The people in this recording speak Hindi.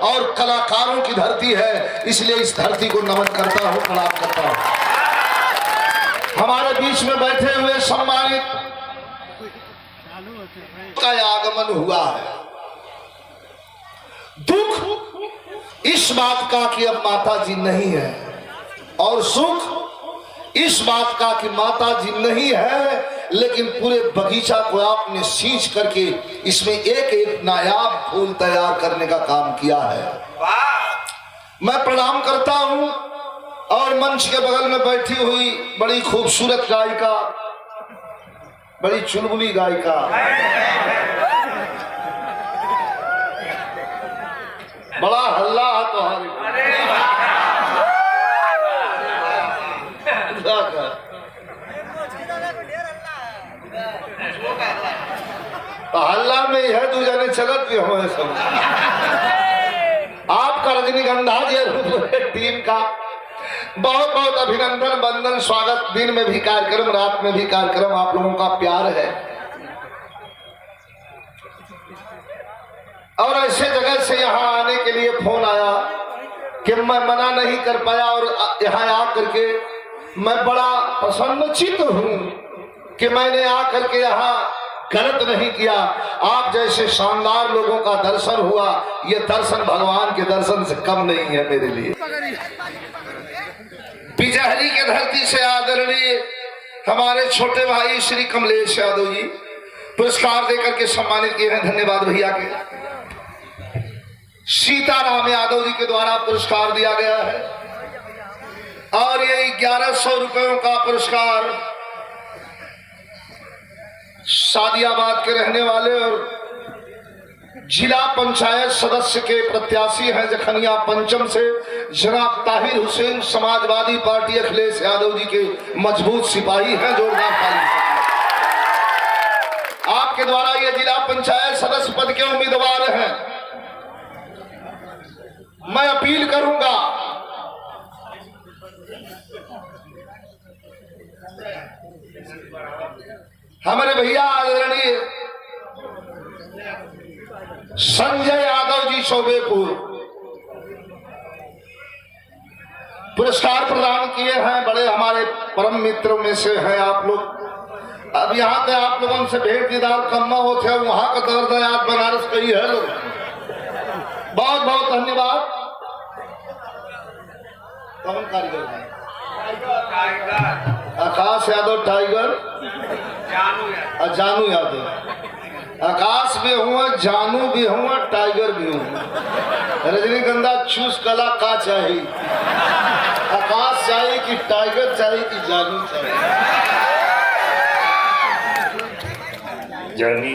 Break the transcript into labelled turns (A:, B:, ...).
A: और कलाकारों की धरती है, इसलिए इस धरती को नमन करता हूँ, प्रणाम करता हूँ। हमारे बीच में बैठे हुए सम्मानित का आगमन हुआ है। दुख इस बात का कि अब माता जी नहीं है, और सुख इस बात का कि माता जी नहीं है, लेकिन पूरे बगीचा को आपने सींच करके इसमें एक एक नायाब फूल तैयार करने का काम किया है। मैं प्रणाम करता हूं। और मंच के बगल में बैठी हुई बड़ी खूबसूरत गायिका, बड़ी चुलबुली गायिका, बड़ा हल्ला है तुम्हारे तो हल्ला में है, तू जाने चलत भी हमें सब। आपका रजनीगंधा जी टीम का बहुत बहुत अभिनंदन, वंदन, स्वागत। दिन में भी कार्यक्रम, रात में भी कार्यक्रम, आप लोगों का प्यार है। और ऐसे जगह से यहाँ आने के लिए फोन आया कि मैं मना नहीं कर पाया, और यहाँ आकर के मैं बड़ा प्रसन्नचित्त हूँ कि मैंने आकर के यहाँ गलत नहीं किया। आप जैसे शानदार लोगों का दर्शन हुआ, ये दर्शन भगवान के दर्शन से कम नहीं है मेरे लिए। बिजहरी के धरती से आदरणीय हमारे छोटे भाई श्री कमलेश यादव जी पुरस्कार देकर के सम्मानित किए हैं, धन्यवाद भैया के। सीताराम यादव जी के द्वारा पुरस्कार दिया गया है, और ये 1100 रुपयों का पुरस्कार सादियाबाद के रहने वाले और जिला पंचायत सदस्य के प्रत्याशी हैं जखनिया पंचम से जनाब ताहिर हुसैन, समाजवादी पार्टी अखिलेश यादव जी के मजबूत सिपाही हैं, जोरदार ताली। आपके द्वारा ये जिला पंचायत सदस्य पद के उम्मीदवार हैं। मैं अपील करूंगा हमारे भैया आदरणीय संजय यादव जी शोभेपुर पुरस्कार प्रदान किए हैं, बड़े हमारे परम मित्रों में से हैं आप लोग। अब यहाँ पे आप लोगों से भेंट दीदार कम होते हैं, वहां का दर्द याद बनारस कही है लोग। बहुत बहुत धन्यवाद। कौन कारीगर है? आकाश यादव टाइगर, जानू यादव। आकाश भी हुआ, जानू भी हुआ, टाइगर भी हुआ। रजनीगंधा चूस कला का चाहिए, आकाश चाहिए कि टाइगर चाहिए कि जानू चाहिए? जानी